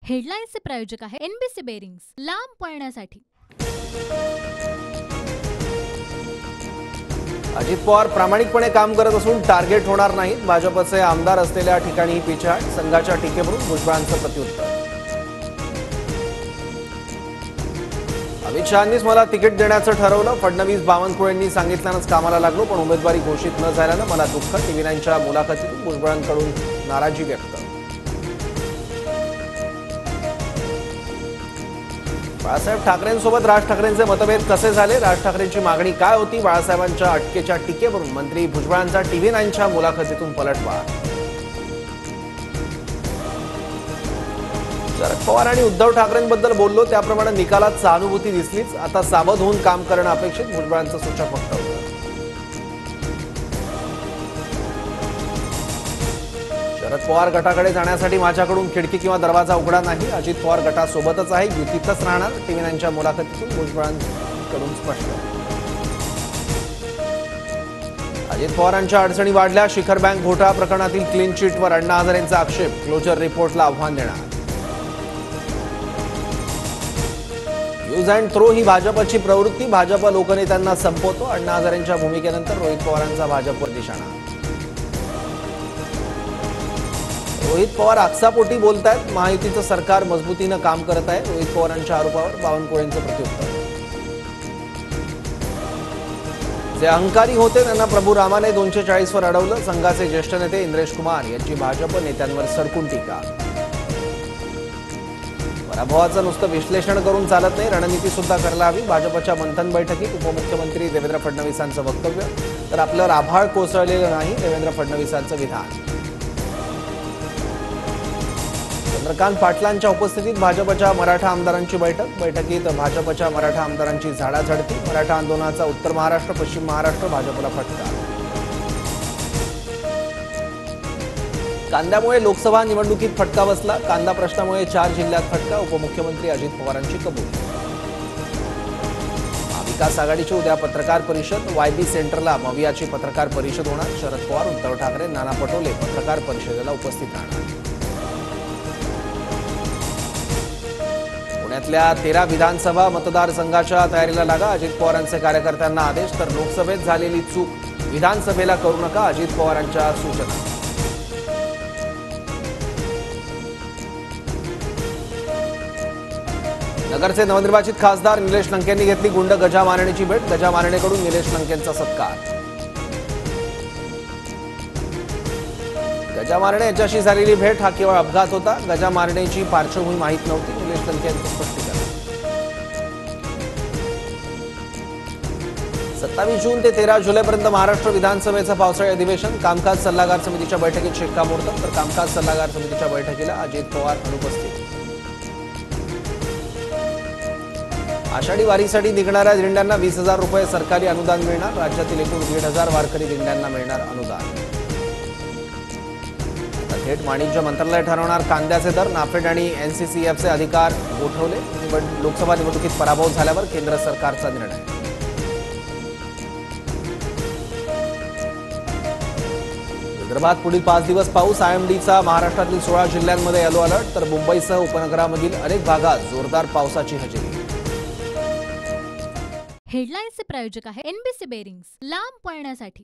हेडलाईन्सचे प्रायोजक आहे NBC bearings, लांब पळण्यासाठी। अजित पवार प्रामाणिकपणे काम करत असून टार्गेट होणार नाहीत। भाजपचे आमदार असलेल्या ठिकाणी ही पिछाड, संघाच्या टीकेवरून भुजबळांचं प्रत्युत्तर। अमित शहांनीच मला तिकीट देण्याचं ठरवलं। फडणवीस बावनकुळेंनी सांगितल्यानंच कामाला लागलो, पण उमेदवारी घोषित न झाल्यानं मला दुःख। टीव्ही9च्या मुलाखतीतून भुजबळांकडून नाराजी व्यक्त। बाळासाहेब ठाकरेंसोबत राज ठाकरेंचे मतभेद कसे झाले? राज ठाकरेंची मागणी काय होती? बाळासाहेबांच्या अटकेच्या टीकेवरून मंत्री भुजबळांचा टीव्ही9च्या मुलाखतीतून पलटवार। शरद पवार आणि उद्धव ठाकरेंबद्दल बोललो, त्याप्रमाणे निकालात सहानुभूती दिसलीच। आता सावध होऊन काम करणं अपेक्षित, भुजबळांचं सूचक वक्तव्य। शरद पवार गटाकडे जाण्यासाठी माझ्याकडून खिडकी किंवा दरवाजा उघडा नाही। अजित पवार गटासोबतच आहे, युतीतच राहणार। टीव्ही9च्या मुलाखतीतून भुजबळांकडून स्पष्ट। अजित पवारांच्या अडचणी वाढल्या। शिखर बँक घोटाळा प्रकरणातील क्लीन चिटवर अण्णा हजारेंचा आक्षेप, क्लोजर रिपोर्टला आव्हान देणार। यूज अँड थ्रो ही भाजपची प्रवृत्ती, भाजप लोकनेत्यांना संपवतो। अण्णा हजारेंच्या भूमिकेनंतर रोहित पवारांचा भाजपवर निशाणा। रोहित पवार आकसापोटी बोलतायत, महायुतीचं सरकार मजबूतीनं काम करत आहे। रोहित पवारांच्या आरोपावर बावनकुळेंचं प्रत्युत्तर। जे अहंकारी होते त्यांना प्रभू रामाने 240 वर अडवलं। संघाचे ज्येष्ठ नेते इंद्रेश कुमार यांची भाजप नेत्यांवर सडकून टीका। पराभवाचं नुसतं विश्लेषण करून चालत नाही, रणनीती सुद्धा करायला हवी। भाजपच्या मंथन बैठकीत उपमुख्यमंत्री देवेंद्र फडणवीसांचं वक्तव्य, तर आपल्यावर आभाळ कोसळलेलं नाही, देवेंद्र फडणवीसांचं विधान। चंद्रकांत पाटलांच्या उपस्थितीत भाजपच्या मराठा आमदारांची बैठकीत भाजपच्या मराठा आमदारांची झाडाझडती। मराठा आंदोलनाचा उत्तर महाराष्ट्र, पश्चिम महाराष्ट्र भाजपला फटका। कांद्यामुळे लोकसभा निवडणुकीत फटका बसला। कांदा प्रश्नामुळे 4 जिल्ह्यात फटका, उपमुख्यमंत्री अजित पवारांची कबुली। महाविकास आघाडीची उद्या पत्रकार परिषद, वायबी सेंटरला मवियाची पत्रकार परिषद होणार। शरद पवार, उद्धव ठाकरे, नाना पटोले पत्रकार परिषदेला उपस्थित राहणार। पुण्यातल्या 13 विधानसभा मतदारसंघाच्या तयारीला लागा, अजित पवारांचे कार्यकर्त्यांना आदेश। तर लोकसभेत झालेली चूक विधानसभेला करू नका, अजित पवारांच्या सूचना। नगरचे नवनिर्वाचित खासदार निलेश लंकेंनी घेतली गुंड गजा मारणेची भेट। गजा मारणेकडून निलेश लंकेंचा सत्कार। गजा मारणे यांच्याशी झालेली भेट हा केवळ अपघात होता, गजा मारणेची पार्श्वभूमी माहीत नव्हती, निलेश लंके यांचं स्पष्टीकरण। 27 जून ते 13 जुलैपर्यंत महाराष्ट्र विधानसभेचं पावसाळी अधिवेशन। कामकाज सल्लागार समितीच्या बैठकीत शिक्कामोर्तब, तर कामकाज सल्लागार समितीच्या बैठकीला अजित पवार अनुपस्थित। आषाढी वारीसाठी निघणाऱ्या दिंड्यांना 20,000 रुपये सरकारी अनुदान मिळणार। राज्यातील एकूण 1,500 वारकरी दिंड्यांना मिळणार अनुदान। आता थेट वाणिज्य मंत्रालय ठरवणार कांद्याचे दर। नाफेड आणि एनसीसीएफचे अधिकार गोठवले। लोकसभा निवडणुकीत पराभव झाल्यावर केंद्र सरकारचा निर्णय। विदर्भात पुढील 5 दिवस पाऊस। आयएमडीचा महाराष्ट्रातील 16 जिल्ह्यांमध्ये येलो अलर्ट, तर मुंबईसह उपनगरामधील अनेक भागात जोरदार पावसाची हजेरी। हेडलाईन्सचे प्रायोजक आहे एनबीसी बेरिंग्स, लांब पळण्यासाठी।